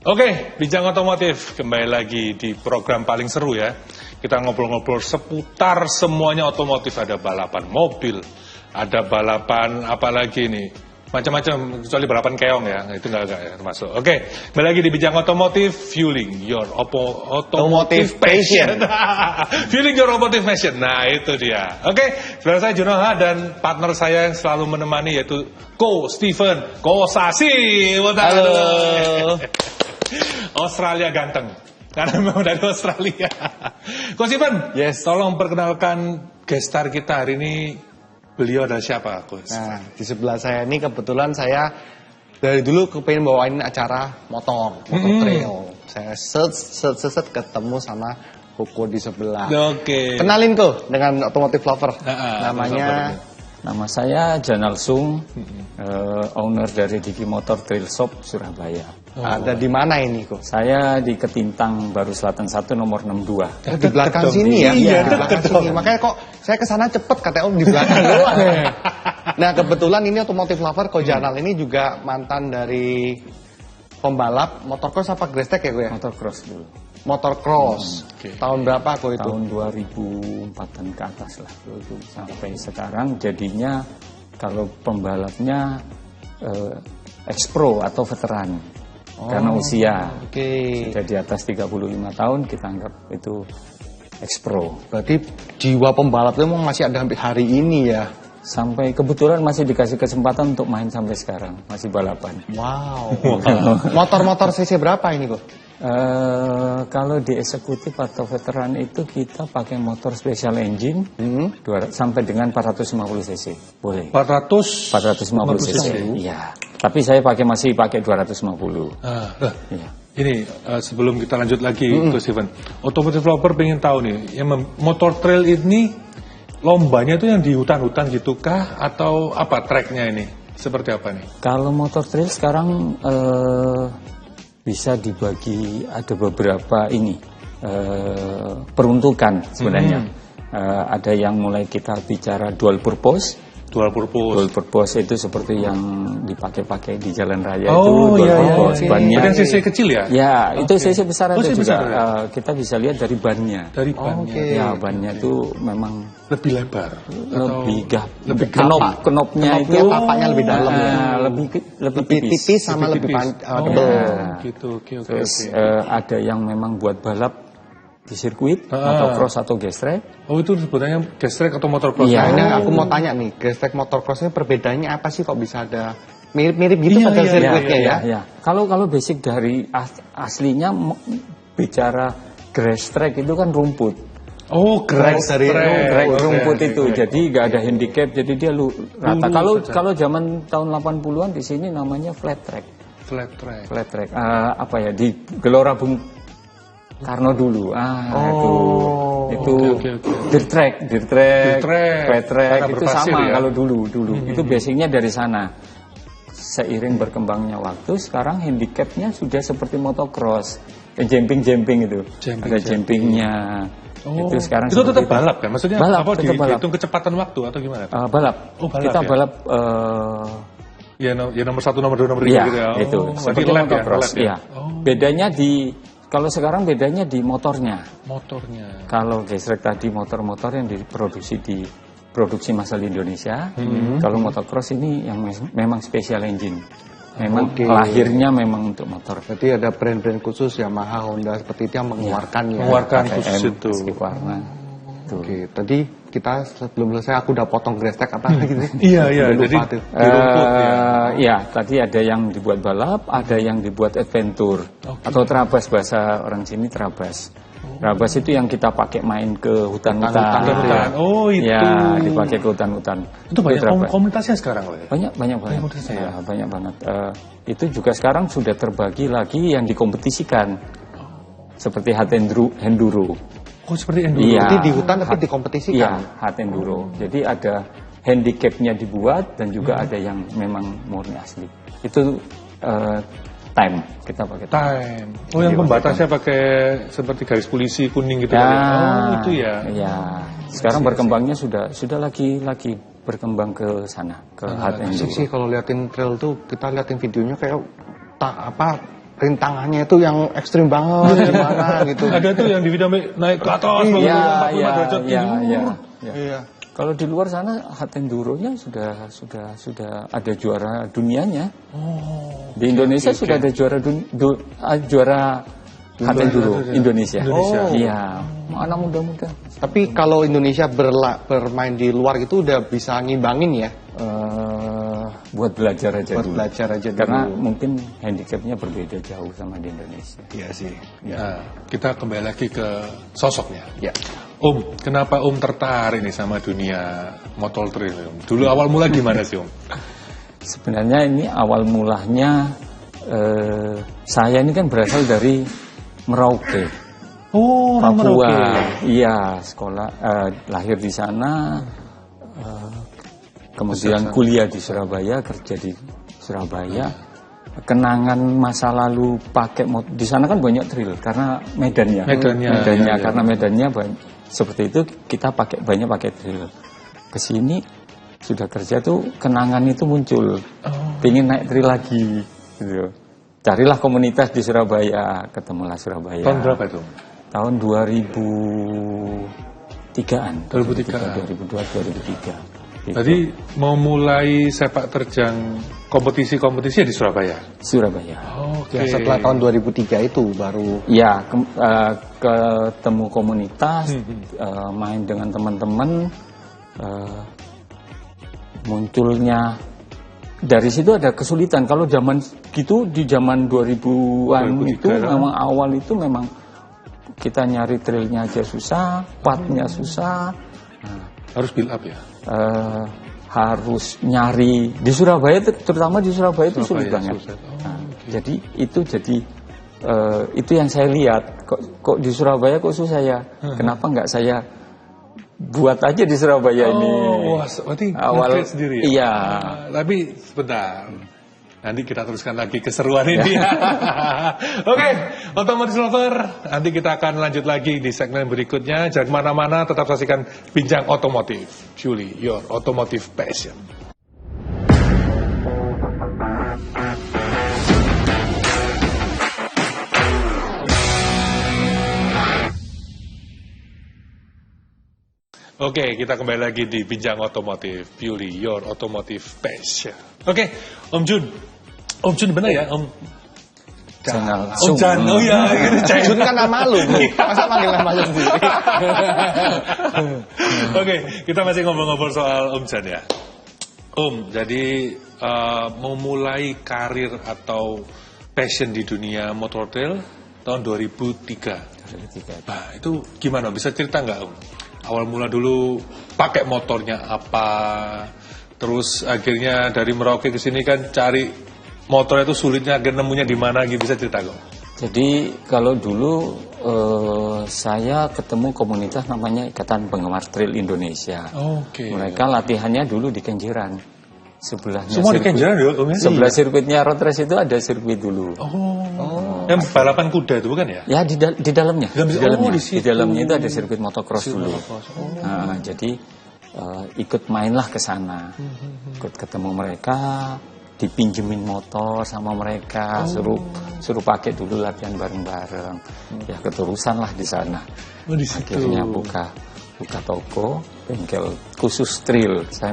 Oke, Bincang Otomotif kembali lagi di program paling seru ya. Kita ngobrol-ngobrol seputar semuanya otomotif. Ada balapan mobil, ada balapan apalagi nih, macam-macam, kecuali balapan keong ya, itu nggak ya termasuk. Oke, kembali lagi di Bincang Otomotif, fueling your automotive passion. Fueling your automotive passion, nah itu dia. Oke, sebelah saya Junoha dan partner saya yang selalu menemani yaitu Ko Steven Kosasi. Halo. Australia ganteng, karena memang dari Australia. Ko Steven, Yes. tolong perkenalkan guest star kita hari ini. Beliau adalah siapa, Ko? Nah, di sebelah saya ini kebetulan saya dari dulu kepengen bawain acara motor trail. Saya set ketemu sama Koko di sebelah. Oke. Kenalin kok dengan Automotive Lover. Namanya Nama saya Janal Sung, owner dari Diki Motor Trail Shop Surabaya. ada di mana ini kok? Saya di Ketintang Baru Selatan 1 nomor 62. Di belakang sini ya? Iya, Di belakang sini. Makanya kok saya kesana cepet katanya di belakang doang. Nah kebetulan ini Automotive Lover Ko Janal ini juga mantan dari pembalap motocross apa Grestek ya gue ya? Motocross dulu. Motocross. Oke. Tahun berapa kok itu? Tahun 2004-an ke atas lah. Itu sampai sekarang jadinya kalau pembalapnya ex-pro atau veteran. Karena usia. Oke. Sudah di atas 35 tahun kita anggap itu ex-pro. Berarti jiwa pembalap itu memang masih ada sampai hari ini ya? Sampai kebetulan masih dikasih kesempatan untuk main sampai sekarang, masih balapan. Wow. Motor-motor cc berapa ini kok? Kalau di eksekutif atau veteran itu kita pakai motor special engine sampai dengan 450 cc, boleh. 450 cc. Iya. Tapi saya masih pakai 250. Iya. Ini sebelum kita lanjut lagi, Ko Steven, Automotive Lover pengen tahu nih, yang motor trail ini lombanya itu yang di hutan-hutan gitu kah atau apa tracknya ini? Seperti apa nih? Kalau motor trail sekarang bisa dibagi ada beberapa peruntukan sebenarnya. Ada yang mulai kita bicara dual purpose. Dual purpose. Dual purpose itu seperti yang dipakai-pakai di jalan raya Oh, itu dual iya, purpose. iya. Bannya Yang CC kecil ya? Ya, itu CC besar Oh, ada CC juga. besar ya? Kita bisa lihat dari bannya. Dari bannya. Oke. Ya, bannya itu memang Lebih lebar. lebih kenopnya itu papanya lebih dalam ya? lebih Lebih tipis sama lebih tipis. tebel. Gitu, oke. Terus ada yang memang buat balap di sirkuit atau cross atau gestrek. Oh, itu sebenarnya gestrek atau motocross? Iya. Nah ini aku mau tanya nih, Grestek motocrossnya perbedaannya apa sih kok bisa ada mirip-mirip gitu Iya, pada iya, sirkuitnya ya? Ya. Kalau basic dari aslinya bicara grass track itu kan rumput. Oh, Track dari Rumput itu. Jadi nggak ada handicap, jadi dia rata. Kalau zaman tahun 80-an di sini namanya flat track. Flat track. Flat track. Apa ya di Gelora Bung Karno dulu. Itu Oke. dirt track, flat track Karena itu berpasir sama ya? kalau dulu. Itu basicnya dari sana. Seiring berkembangnya waktu, sekarang handicapnya sudah seperti motocross, jumping itu. Ada jumpingnya. Itu sekarang itu tetap seperti balap kan? Maksudnya balap, apa tetap balap. dihitung kecepatan waktu atau gimana? Balap. Oh, balap Kita ya? balap Ya nomor 1, nomor 2, nomor 3 iya, gitu ya. itu berarti seperti lap motocross. ya? Iya. Bedanya kalau sekarang bedanya di motornya. Motornya. Kalau gestrek tadi motor-motor yang diproduksi massal di Indonesia. Kalau motocross ini yang memang special engine. Memang lahirnya memang untuk motor. Berarti ada brand-brand khusus Yamaha, Honda seperti itu yang mengeluarkan ya? Mengeluarkan KTM, khusus itu. skip warna. Tuh. Oke, tadi kita sebelum selesai aku udah potong Grestek apa lagi nih? Iya, Udah jadi lupa tuh. di rumput ya. Ya, tadi ada yang dibuat balap, ada yang dibuat adventure atau terabas, bahasa orang sini terabas. Terabas itu yang kita pakai main ke hutan-hutan. Hutan-hutan. Oh, itu. Ya, dipakai ke hutan-hutan. Itu banyak terabas. komunitasnya sekarang loh ya? Banyak banget. komunitasnya ya? Ya, banyak banget. Itu juga sekarang sudah terbagi lagi yang dikompetisikan. Seperti hard enduro. Oh, seperti enduro. Iya. Jadi di hutan tapi dikompetisikan? Iya, hard enduro. Jadi ada handicapnya dibuat dan juga ada yang memang murni asli. Itu time, kita pakai Time. Oh, yang pembatasnya pakai seperti garis polisi kuning gitu. Ya, Oh, itu ya. Iya. Sekarang berkembangnya sudah lagi berkembang ke sana, ke hard enduro. Sih kalau liatin trail tuh kita liatin videonya kayak rintangannya itu yang ekstrim banget gimana gitu. Ada tuh yang di video naik ke atas, 45 derajat Iya. Kalau di luar sana hard enduro-nya sudah ada juara dunianya. Di Indonesia sudah ada juara hard enduro Indonesia. Iya, mana muda-muda. Tapi kalau Indonesia bermain di luar itu udah bisa ngimbangin ya? Buat belajar aja Buat dulu. belajar aja Karena dulu. mungkin handicapnya berbeda jauh sama di Indonesia. Iya sih. Nah, kita kembali lagi ke sosoknya. Ya. Kenapa tertarik nih sama dunia motor trail? Dulu awal mula gimana sih Sebenarnya ini awal mulanya saya ini kan berasal dari Merauke, Papua. Iya, sekolah lahir di sana, kemudian kuliah di Surabaya, kerja di Surabaya. Kenangan masa lalu pakai motor di sana kan banyak trail karena medannya karena medannya banyak. Seperti itu kita banyak pakai trail. Kesini sudah kerja tuh kenangan itu muncul, pengen naik trail lagi, gitu. Carilah komunitas di Surabaya, ketemulah Surabaya. Tahun berapa itu? Tahun 2003-an. 2002-2003. Jadi mau mulai sepak terjang kompetisi-kompetisi di Surabaya? Surabaya. Ya, setelah tahun 2003 itu baru... Ya, ketemu komunitas, main dengan teman-teman, munculnya... Dari situ ada kesulitan. Kalau zaman gitu, di zaman 2000-an itu memang awal itu memang kita nyari trailnya aja susah, partnya susah. Harus build up ya? Harus nyari di Surabaya, terutama di Surabaya itu sulit banget. Jadi itu yang saya lihat. Kok di Surabaya kok susah ya? Kenapa nggak saya buat aja di Surabaya ini? Wah, berarti awal sendiri ya? Iya. Tapi sebentar. Nanti kita teruskan lagi keseruan ini. Oke, Otomotif Lover. Nanti kita akan lanjut lagi di segmen berikutnya. Jangan kemana-mana, tetap saksikan Bincang Otomotif. Julie, your automotive passion. Oke, kita kembali lagi di Bincang Otomotif. Julie, your automotive passion. Oke, Om Jun. Om Jun benar ya, Om? Om Jan, oh ya. Jun kan nama lu, masa panggil nama lu sendiri? Oke, kita masih ngobrol-ngobrol soal Om Jan ya. Om, jadi mau mulai karir atau passion di dunia motor trail tahun 2003. Nah, itu gimana? Bisa cerita nggak, Om? Awal mula dulu pakai motornya apa? Terus akhirnya dari Merauke ke sini kan cari motor itu sulitnya, nemunya di mana, gitu, bisa cerita kok? Jadi kalau dulu saya ketemu komunitas namanya Ikatan Penggemar Trail Indonesia. Mereka latihannya dulu di Kenjeran. Sebelahnya semua di Kenjeran ya? Sebelah sirkuitnya road race itu ada sirkuit dulu. Yang balapan kuda itu bukan ya? Ya di dalamnya. Di dalamnya itu ada sirkuit motocross dulu. Nah, jadi ikut mainlah ke sana. Ikut ketemu mereka, dipinjemin motor sama mereka, suruh pakai dulu latihan bareng-bareng. Ya keterusan lah di sana. Akhirnya buka toko, bengkel khusus trail. Saya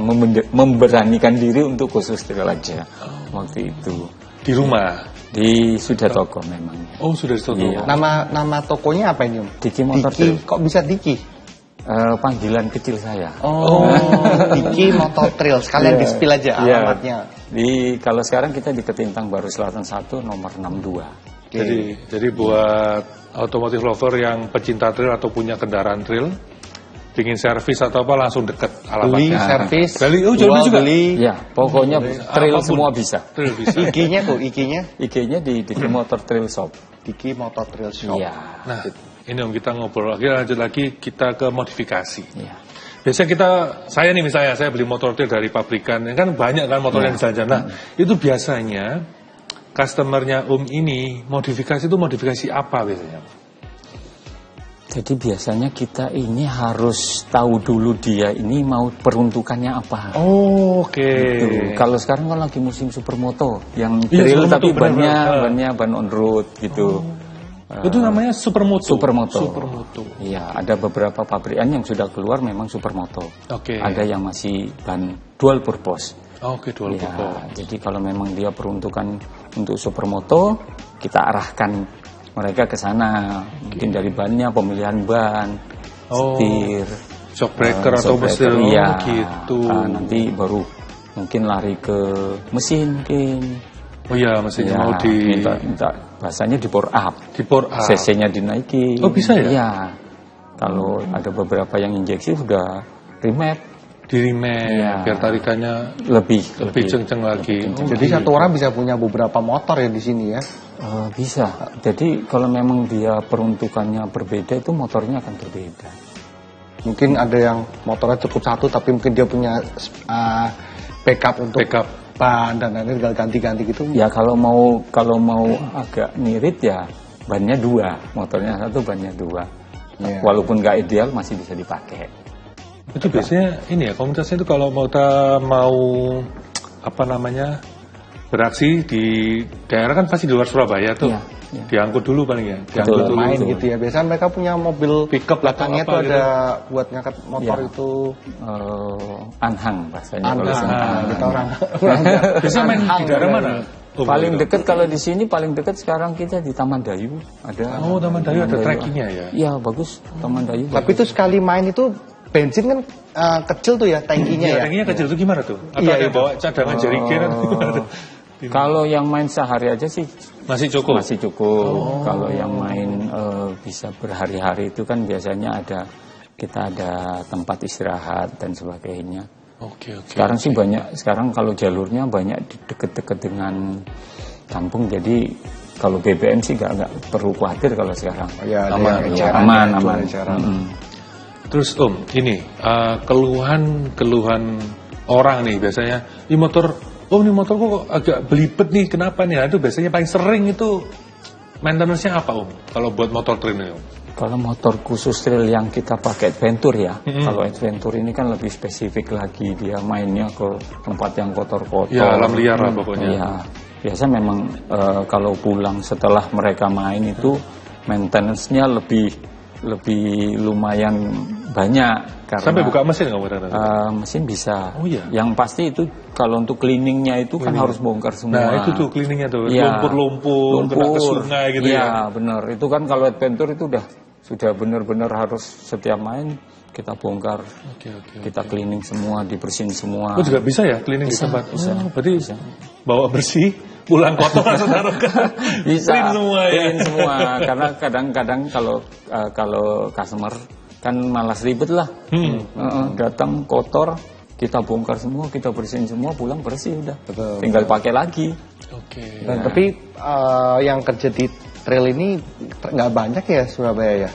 memberanikan diri untuk khusus trail aja waktu itu. Di rumah? Sudah toko memang. Oh, sudah toko. Iya. Nama tokonya apa ini, Om? Diki Motor Trail. Kok bisa Diki? Panggilan kecil saya. Diki Motor Trail. Sekalian di-spill aja alamatnya. Kalau sekarang kita di Ketintang Baru Selatan 1 nomor 62. Jadi buat Automotive Lover yang pecinta trail atau punya kendaraan trail, pingin servis atau apa, langsung deket alamatnya. Beli, servis, jual juga. Ya, pokoknya trail semua bisa. Trail bisa. IG-nya kok, IG-nya? IG-nya di Diki Motor Trail Shop. Diki Motor Trail Shop. Iya. Nah, ini Om, kita ngobrol lagi, lanjut lagi kita ke modifikasi. Iya. Biasanya saya nih misalnya, saya beli motor trail dari pabrikan, kan banyak kan motor yang jalan-jalan. Nah, itu biasanya customernya Om ini modifikasi itu modifikasi apa biasanya? Jadi biasanya kita ini harus tahu dulu dia ini mau peruntukannya apa. Oh, oke. Gitu. Kalau sekarang kan lagi musim supermoto yang Iya, trail tapi supermoto, bannya ban on road gitu. Itu namanya supermoto. Supermoto. Supermoto. Iya, ada beberapa pabrikan yang sudah keluar memang supermoto. Oke. Ada yang masih ban dual purpose. Oke, dual Ya, purpose. jadi kalau memang dia peruntukan untuk supermoto, kita arahkan mereka ke sana. Mungkin dari bannya, pemilihan ban, setir, Shock breaker atau shock mesin. breaker, iya. Gitu. Nanti baru mungkin lari ke mesin mungkin. Oh iya, mesinnya mau minta bahasanya di power up. di power up. CC-nya dinaiki. Oh, bisa ya? Iya. Kalau ada beberapa yang injeksi sudah remap Di remake, Iya. biar tarikannya lebih lebih kenceng lagi. Oh, Jadi satu orang bisa punya beberapa motor ya di sini ya. Bisa. Jadi kalau memang dia peruntukannya berbeda itu motornya akan berbeda. Mungkin ada yang motornya cukup satu tapi mungkin dia punya backup untuk Backup. ban dan lain-lain tinggal ganti-ganti gitu. Ya kalau mau agak ngirit ya bannya 2, motornya 1 bannya 2. Iya. Walaupun nggak ideal masih bisa dipakai. Itu biasanya ini ya, komunitasnya itu kalau kita mau apa namanya beraksi di daerah kan pasti di luar Surabaya tuh. Iya, iya. Diangkut dulu paling ya. Betul. Diangkut dulu. Main gitu ya. Biasanya mereka punya mobil Pickup belakangnya atau tuh apa ada buat ngangkat motor Iya. itu. Anhang bahasanya. kalau Anhang. sana. Kita orang. Biasanya main di daerah Anhang. mana? Oh, Paling gitu. dekat kalau di sini paling dekat sekarang kita di Taman Dayu ada. Oh, Taman Dayu ada trekkingnya ya. Iya bagus Taman Dayu. Tapi itu sekali main itu bensin kan kecil tuh ya tankinya ya. Trekkingnya kecil itu gimana tuh? Atau Iya, ada iya. bawa cadangan jerigen atau gimana tuh? Kalau yang main sehari aja sih Masih cukup. masih cukup. Kalau yang main bisa berhari-hari itu kan biasanya kita ada tempat istirahat dan sebagainya. Oke, oke. Sekarang sih banyak. Sekarang kalau jalurnya banyak deket-deket dengan kampung. Jadi kalau BBM sih nggak perlu khawatir kalau sekarang. Ya, ada Aman, yang Ya, eceran, aman, ya, aman. jual eceran. Terus ini keluhan orang nih biasanya, ini motor kok agak belibet nih, kenapa nih? Nah, itu biasanya paling sering itu maintenance-nya apa kalau buat motor trail ini? Kalau motor khusus trail yang kita pakai adventure ya, kalau adventure ini kan lebih spesifik lagi, dia mainnya ke tempat yang kotor-kotor. Ya, alam liar lah pokoknya. Iya, biasa memang kalau pulang setelah mereka main itu maintenance-nya lebih lumayan banyak. Karena, Sampai buka mesin nggak benar? mesin bisa. Oh, iya. Yang pasti itu kalau untuk cleaningnya itu kan harus bongkar semua. Nah, itu tuh cleaningnya tuh, Iya, lumpur-lumpur, kena ke sungai gitu iya, ya. benar. Itu kan kalau adventure itu sudah benar-benar harus setiap main kita bongkar, Oke. kita cleaning semua, dibersihin semua. Oh juga bisa ya cleaning Bisa, di tempat? bisa, Oh, berarti bisa. bawa bersih, pulang kotor langsung taruh ke Bisa clean semua ya. clean semua. Karena kadang-kadang kalau customer kan malas ribet lah. Datang kotor, kita bongkar semua, kita bersihin semua, pulang bersih udah. Betul. Tinggal pakai lagi. Oke. Dan tapi yang kerja di trail ini nggak banyak ya Surabaya ya.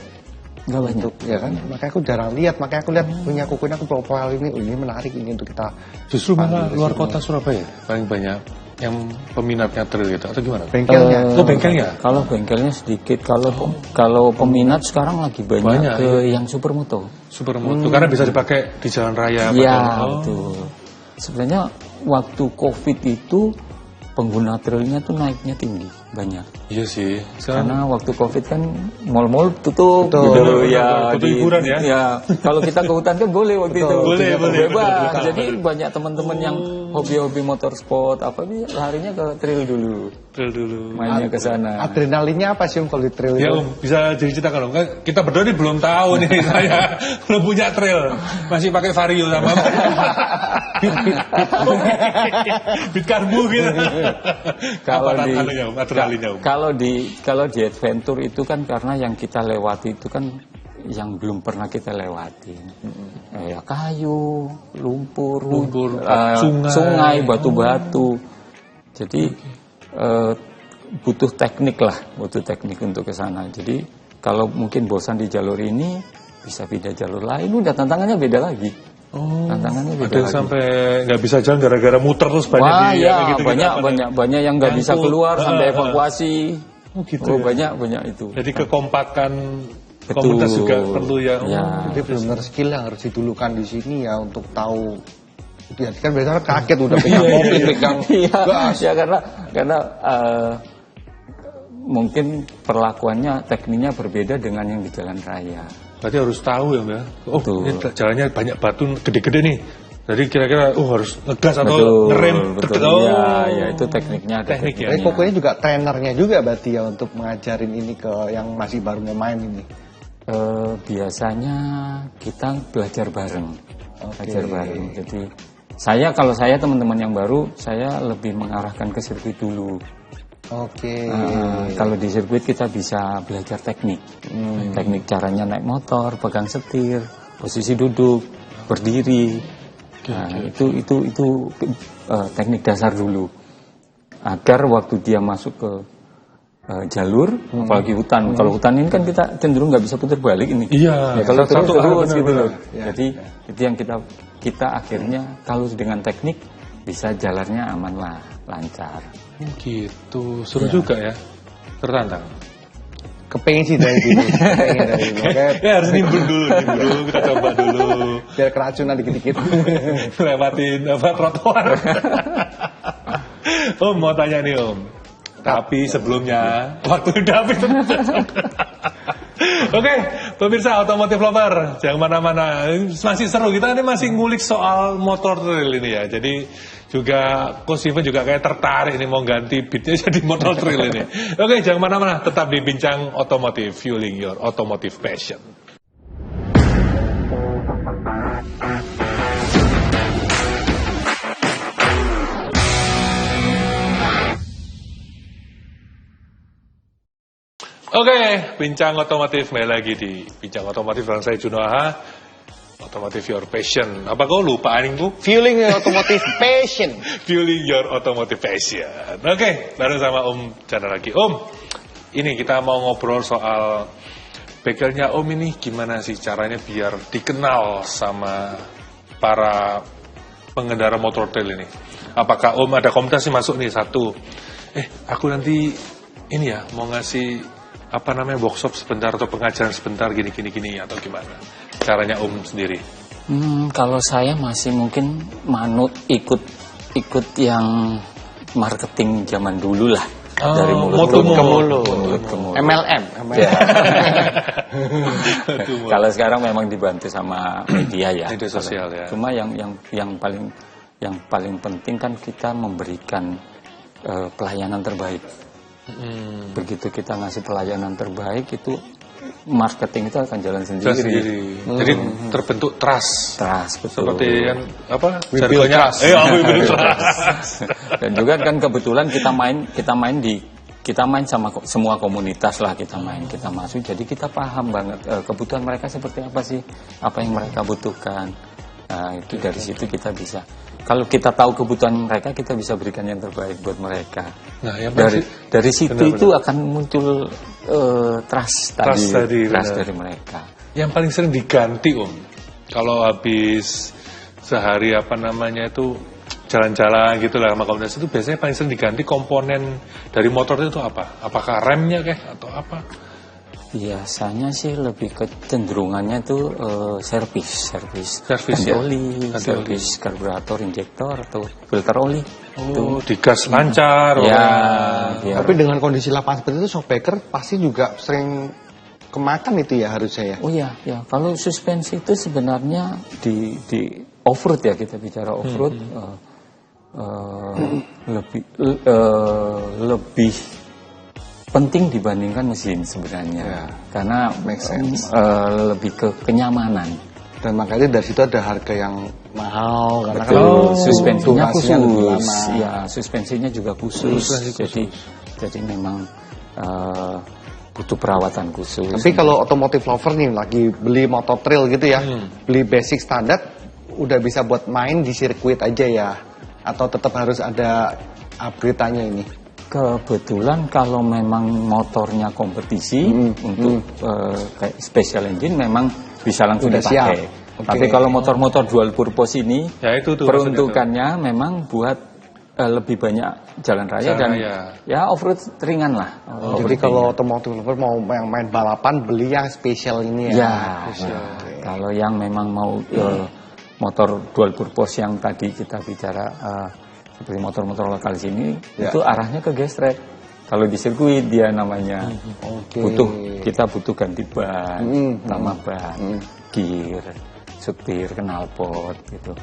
Nggak banyak. Untuk ya kan, makanya aku jarang lihat, makanya aku lihat punya kukunya aku profile ini, ini menarik ini untuk kita. Justru malah panggil di luar sini. kota Surabaya paling banyak yang peminatnya trail gitu atau gimana? Bengkelnya. Oh bengkelnya? Kalau bengkelnya sedikit, kalau peminat sekarang lagi banyak, Banyak, ke yang supermoto. Supermoto karena bisa dipakai di jalan raya. Iya, padahal. betul. Sebenarnya waktu COVID itu pengguna trailnya tuh naiknya tinggi, banyak. Iya sih. Sekarang Karena waktu COVID kan mall-mall tutup, Betul. gitu Betul, ya. betul. Hiburan ya. Ya, kalau kita ke hutan kan boleh waktu itu. Boleh, Bebas. betul. Jadi banyak teman-teman yang hobi-hobi motorsport apa nih larinya ke trail dulu, trail dulu. mainnya ke sana. Adrenalinnya apa sih kalau di trail Ya itu? bisa diceritakan dong. Kan kita berdua ini belum tahu nih saya belum punya trail, masih pakai Vario sama Beat karbu gitu. Kalau Apa di adrenalinnya, Om? kalau di adventure itu kan karena yang kita lewati itu kan yang belum pernah kita lewati. Ya kayu, lumpur, sungai, batu-batu. Jadi butuh teknik untuk ke sana. Jadi kalau mungkin bosan di jalur ini bisa pindah jalur lain, udah tantangannya beda lagi. Tantangannya beda Ada yang lagi. sampai nggak bisa jalan gara-gara muter terus banyak Wah, di ya, gitu, banyak yang nggak bisa Nyangkut. keluar sampai evakuasi. Oh gitu. Oh, Ya. banyak itu. Jadi kekompakan komunitas juga perlu ya. Jadi benar-benar skill yang harus didulukan di sini ya untuk tahu. Ya kan biasanya kaget udah pegang mobil, pegang gas. Ya karena mungkin perlakuannya, tekniknya berbeda dengan yang di jalan raya. Berarti harus tahu ya, Mbak. Oh, ini jalannya banyak batu gede-gede nih. Jadi kira-kira harus ngegas atau ngerem. Ya itu tekniknya. Tekniknya. Pokoknya juga trenernya juga berarti ya untuk mengajarin ini ke yang masih baru mau main ini. Biasanya kita belajar bareng. Belajar bareng. Jadi kalau saya teman-teman yang baru, saya lebih mengarahkan ke sirkuit dulu. Kalau di sirkuit kita bisa belajar teknik. Teknik caranya naik motor, pegang setir, posisi duduk, berdiri. Itu teknik dasar dulu. Agar waktu dia masuk ke jalur, apalagi hutan. Kalau hutan ini kan kita cenderung nggak bisa putar balik ini. Iya. Ya, kalau terus gitu loh. Jadi itu yang kita akhirnya kalau dengan teknik bisa jalannya aman lah, lancar. Gitu, seru juga ya, tertantang. Kepengen sih dari sini. Ya harus nimbun dulu, kita coba dulu. Biar keracunan dikit-dikit. Lewatin trotoar. Om mau tanya nih Om. Tapi sebelumnya waktu udah habis. Oke, pemirsa Otomotif Lover, jangan mana-mana. Masih seru, kita ini masih ngulik soal motor trail ini ya. Jadi juga Coach Steven juga kayak tertarik ini mau ganti beatnya jadi motor trail ini. Oke, jangan mana-mana, tetap di Bincang Otomotif, fueling your automotive passion. Oke, Bincang Otomotif kembali lagi di Bincang Otomotif dengan saya Juno Aha. Otomotif your passion. Apa kau lupa aningku? Fueling your automotive passion. Fueling your automotive passion. Oke, baru sama Om Chandra lagi. Om, ini kita mau ngobrol soal bengkelnya Om ini gimana sih caranya biar dikenal sama para pengendara motor trail ini. Apakah Om ada komunitas sih masuk nih satu? Aku nanti ini ya mau ngasih workshop sebentar atau pengajaran sebentar gini atau gimana caranya Om sendiri? Kalau saya masih mungkin manut ikut yang marketing zaman dulu lah, dari mulut ke mulut. MLM. Ya. Kalau sekarang memang dibantu sama media ya, media sosial ya. Cuma yang paling penting kan kita memberikan pelayanan terbaik. Begitu kita ngasih pelayanan terbaik, itu marketing itu akan jalan sendiri. Jadi terbentuk trust betul. Seperti yang jargonnya trust. Dan juga kan kebetulan kita main sama semua komunitas lah, kita masuk, jadi kita paham banget kebutuhan mereka seperti apa sih, apa yang mereka butuhkan. Nah, itu dari situ kita bisa, kalau kita tahu kebutuhan mereka, kita bisa berikan yang terbaik buat mereka. Nah, dari situ itu akan muncul trust dari mereka. Yang paling sering diganti Om, kalau habis sehari itu jalan-jalan gitu lah sama komunitas, itu biasanya paling sering diganti komponen dari motor itu apa? Apakah remnya atau apa? Biasanya sih lebih kecenderungannya tuh servis oli, servis karburator, injektor atau filter oli. Digas lancar. Tapi dengan kondisi lapangan seperti itu, shockbreaker pasti juga sering kemakan itu ya harusnya ya. Oh iya, ya. Kalau suspensi itu sebenarnya di off-road ya, kita bicara off-road lebih penting dibandingkan mesin sebenarnya, karena lebih ke kenyamanan. Dan makanya dari situ ada harga yang mahal, karena suspensinya khusus, ya suspensinya juga khusus. Jadi memang butuh perawatan khusus. Tapi kalau otomotif lover nih lagi beli motor trail gitu ya, beli basic standar, udah bisa buat main di sirkuit aja ya, atau tetap harus ada upgrade-nya ini? Kebetulan kalau memang motornya kompetisi untuk kayak special engine memang bisa langsung dipakai. Tapi kalau motor-motor dual purpose ini, ya itu peruntukannya memang buat lebih banyak jalan raya dan ya off-road ringan lah. Jadi kalau otomotif lover mau yang main balapan, beli yang spesial ini ya. Kalau yang memang mau motor dual purpose yang tadi kita bicara seperti motor-motor lokal sini, itu arahnya ke gestrek. Kalau di sirkuit dia namanya kita butuh ganti ban, tambah ban, gear, setir, knalpot gitu.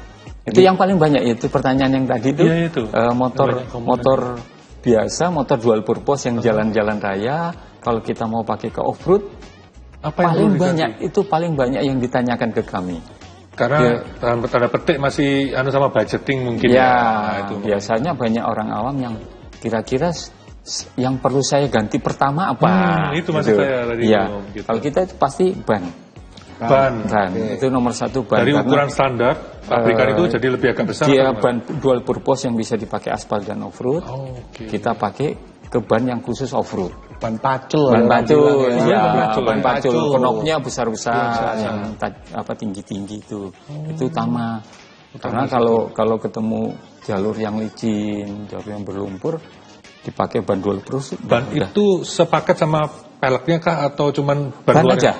Itu yang paling banyak itu pertanyaan yang tadi itu, motor biasa, motor dual purpose yang jalan-jalan raya. Kalau kita mau pakai ke off-road, paling banyak yang ditanyakan ke kami. Karena tanda petik masih sama budgeting mungkin itu biasanya banyak orang awam yang kira-kira yang perlu saya ganti pertama apa? Itu maksud saya tadi. Gitu. Kalau kita itu pasti ban. Itu nomor satu ban. Dari ukuran standar pabrikan itu jadi lebih agak besar. Dia ban dual purpose yang bisa dipakai aspal dan off-road. Kita pakai ke ban yang khusus off-road. Ban pacul. Ban pacul. Knopnya besar-besar, yang tinggi-tinggi itu. Itu utama. Karena kalau ketemu jalur yang licin, jalur yang berlumpur, dipakai ban dual purpose. Ban itu sepaket sama peleknya kah atau cuman ban aja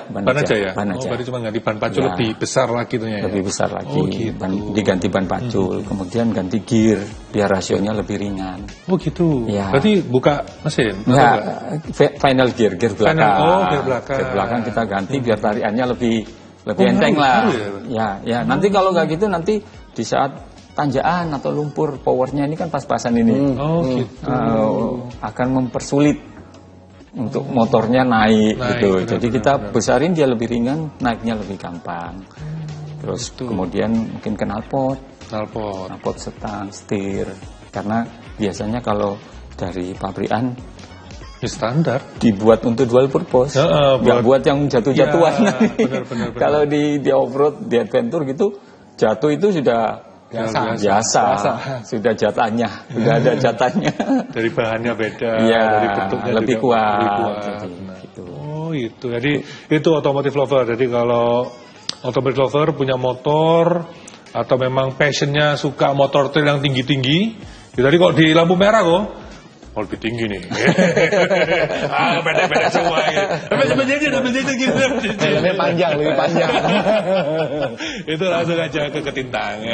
ya? Berarti cuma ganti ban pacul lebih besar lagi tuh ya? Lebih besar lagi, diganti ban pacul, kemudian ganti gear, biar rasionya lebih ringan. Oh gitu? Berarti buka mesin? Final gear belakang. Gear belakang. Gear belakang kita ganti biar tariannya lebih enteng lah. Ya, nanti kalau nggak gitu nanti di saat tanjakan atau lumpur, powernya ini kan pas-pasan ini. Akan mempersulit untuk motornya naik gitu. Jadi kita besarin dia lebih ringan, naiknya lebih gampang. Terus kemudian mungkin knalpot setang, setir. Karena biasanya kalau dari pabrikan standar dibuat untuk dual purpose, nggak buat yang jatuh-jatuhan. Kalau di off-road, di adventure gitu, jatuh itu sudah biasa. Sudah jatahnya, sudah ada jatahnya. Dari bahannya beda, dari bentuknya lebih kuat. Itu. Jadi itu otomotif lover. Jadi kalau otomotif lover punya motor atau memang passionnya suka motor trail yang tinggi-tinggi, tadi kok di lampu merah kok lebih tinggi nih. Beda-beda semua gitu. Lebih panjang. Itu langsung aja ke ketintang.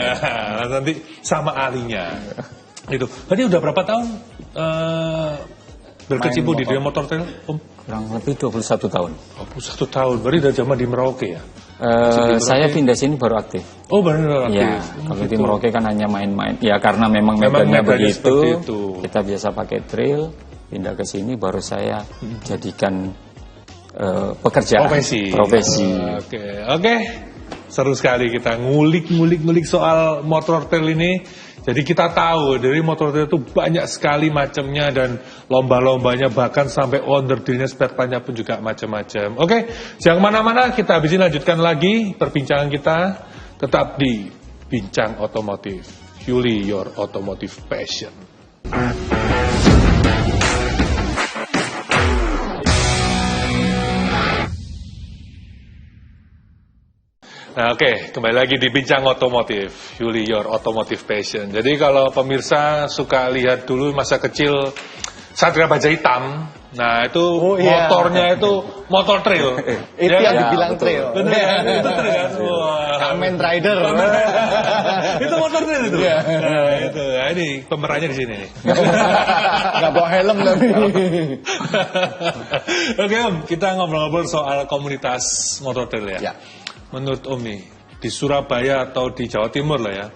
Nanti sama alinya. Itu. Tadi udah berapa tahun berkecimpung di dunia motor trail, Om? Kurang lebih 21 tahun. 21 tahun. Berarti dari zaman di Merauke ya? Saya pindah sini baru aktif. Baru aktif. Ya, kalau di Merauke kan hanya main-main. Ya karena memang medannya begitu. Kita biasa pakai trail, pindah ke sini baru saya jadikan pekerjaan. Profesi. Oke. Seru sekali kita ngulik soal motor trail ini. Jadi kita tahu dari motor trail itu banyak sekali macamnya dan lomba-lombanya, bahkan sampai onderdilnya, spare partnya pun juga macam-macam. Oke, jangan mana-mana, kita habisin lanjutkan lagi perbincangan kita tetap di Bincang Otomotif. Fueling your automotive passion. Nah, oke, kembali lagi di Bincang Otomotif, Fueling your automotive passion. Jadi kalau pemirsa suka lihat dulu masa kecil Satria Baja Hitam, nah itu motornya itu motor trail. Itu yang dibilang trail. Benar, itu trail kan? Kamen Rider. Itu motor trail itu. Nah, itu. Nah, ini pemerannya di sini nih. Nggak bawa helm tapi. Oke, Om, kita ngobrol-ngobrol soal komunitas motor trail ya. Menurut Om nih, di Surabaya atau di Jawa Timur lah ya,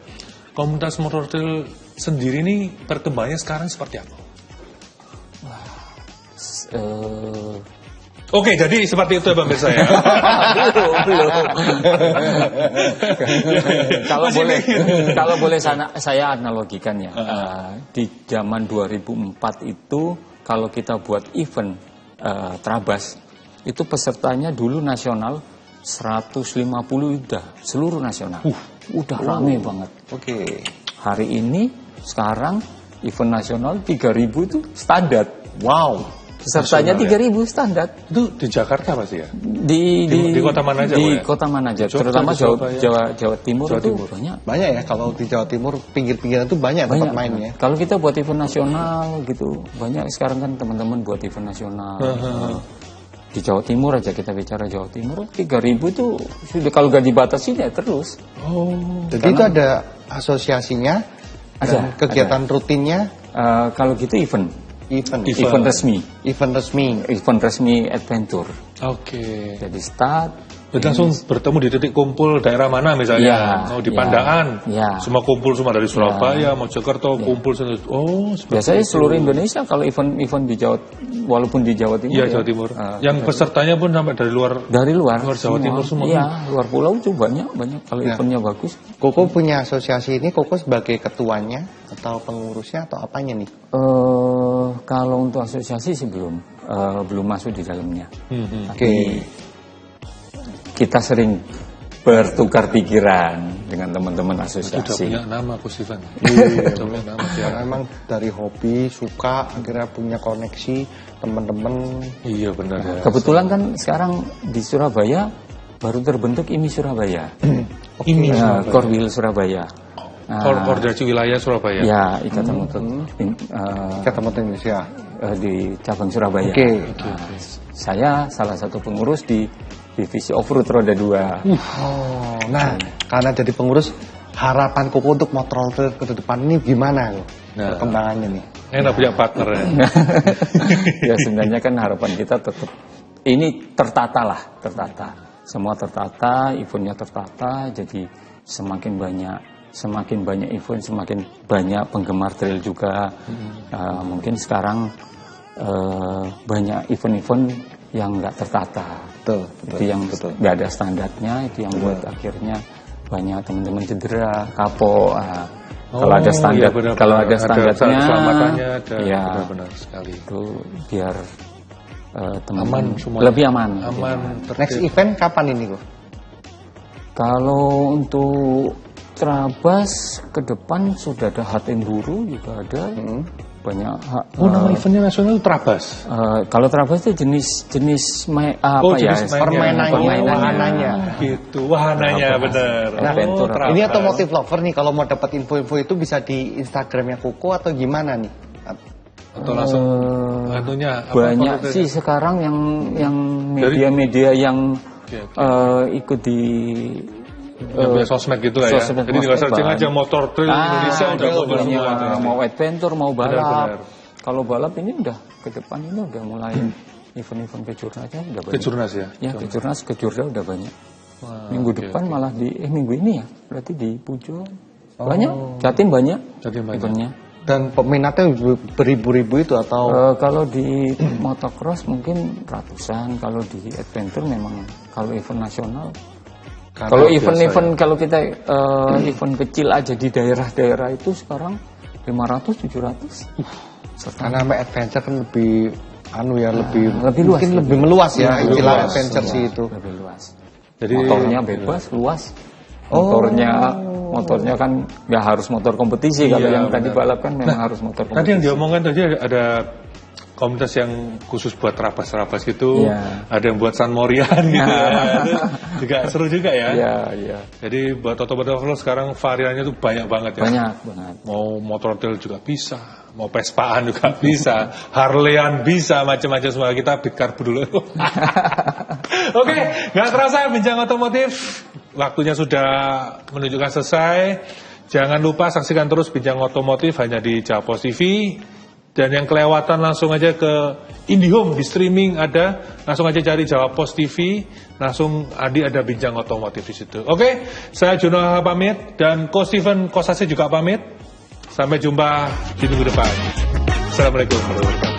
komunitas motor trail sendiri nih perkembangannya sekarang seperti apa? Oke, jadi seperti itu ya pemirsa ya. Belum. Kalau boleh saya analogikan ya. Di zaman 2004 itu kalau kita buat event Trabas, itu pesertanya dulu nasional 150 udah seluruh nasional. Udah rame banget. Hari ini sekarang event nasional 3.000 itu standar. Wow. Pesertanya 3.000 standar. Itu di Jakarta pasti ya? Di kota mana aja? Di kota mana aja, terutama Jawa Timur itu banyak. Banyak ya, kalau di Jawa Timur pinggir-pinggiran itu banyak tempat mainnya. Kalau kita buat event nasional gitu, banyak sekarang kan teman-teman buat event nasional. Di Jawa Timur aja, kita bicara Jawa Timur, 3.000 itu sudah, kalau gak dibatasi ya terus. Jadi itu ada asosiasinya, dan kegiatan rutinnya. Kalau gitu event resmi. Event resmi adventure. Oke. Jadi start. Jadi langsung bertemu di titik kumpul daerah mana misalnya, mau di Pandaan, semua kumpul semua dari Surabaya, Mojokerto, kumpul. Biasanya seluruh Indonesia kalau event di Jawa, walaupun di Jawa Timur. Iya, Jawa Timur. Yang pesertanya pun sampai dari luar. Luar Jawa Timur semua. Iya, luar pulau tuh banyak kalau eventnya bagus. Koko punya asosiasi ini, Koko sebagai ketuanya atau pengurusnya atau apanya nih? Kalau untuk asosiasi sih belum masuk di dalamnya. Oke. Kita sering bertukar pikiran dengan teman-teman asosiasi. Sudah punya nama, Coach Steven. Karena emang dari hobi, suka, akhirnya punya koneksi teman-teman. Iya benar. Ya. Kebetulan kan sekarang di Surabaya baru terbentuk IMI Surabaya. IMI Surabaya. Korwil Surabaya. Koordinasi Wilayah Surabaya. Ya, Ikatan Motor Indonesia di cabang Surabaya. Saya salah satu pengurus di divisi off-road roda 2. Nah, karena jadi pengurus, harapan Koko untuk motor ke depan ini gimana perkembangannya nih? Enak punya partner ya. Ya sebenarnya kan harapan kita tetap ini tertata. Semua tertata, eventnya tertata, jadi semakin banyak event, semakin banyak penggemar trail juga. Mungkin sekarang banyak event-event yang nggak tertata. Itu yang nggak ada standarnya, itu yang buat akhirnya banyak teman-teman cedera, kapok. Kalau ada standar, kalau ada standarnya, benar sekali. Itu biar teman lebih aman. Next event kapan ini, kok? Kalau untuk Trabas ke depan sudah ada Hatemburu juga ada. Banyak nama eventnya nasional Trabas. Kalau Trabas itu jenis permainannya. Gitu, wahananya benar. Ini otomotif lover nih, kalau mau dapat info-info itu bisa di Instagramnya Koko atau gimana nih? Atau langsung banyak sih sekarang yang media-media yang ikut di sosmed gitu lah ya. Jadi tinggal searching aja motor trail Indonesia udah mau adventure, mau balap. Kalau balap ini udah ke depan ini udah mulai event-event kejurnasnya udah banyak. Kejurnas ya? Ya, kejurnas udah banyak. Minggu depan malah minggu ini ya, berarti di Pujo banyak, Jatim banyak eventnya. Dan peminatnya beribu-ribu itu atau? Kalau di motocross mungkin ratusan, kalau di adventure memang kalau event nasional. Kalau event-event kalau kita event kecil aja di daerah-daerah itu sekarang 500-700. Karena sampai adventure kan lebih lebih luas, mungkin lebih meluas ya istilah adventure sih itu. Lebih luas. Jadi motornya bebas, luas. Motornya kan nggak harus motor kompetisi. Kalau yang tadi balap kan memang harus motor kompetisi. Tadi yang diomongkan tadi ada komunitas yang khusus buat terabas gitu, ada yang buat San Morian gitu juga seru juga ya. Jadi buat otomotif sekarang variannya tuh banyak banget ya. Banyak banget. Mau motor trail juga bisa, mau Vespaan juga bisa, Harleyan bisa, macam-macam semua. Kita beat karbu dulu. Oke, nggak terasa bincang otomotif. Waktunya sudah menunjukkan selesai. Jangan lupa saksikan terus bincang otomotif hanya di Japos TV. Dan yang kelewatan langsung aja ke IndiHome di streaming ada, langsung aja cari Jawa Pos TV, langsung ada bincang otomotif di situ. Oke, saya Juno pamit dan Coach Steven Kosase juga pamit. Sampai jumpa di minggu depan. Assalamualaikum warahmatullahi wabarakatuh.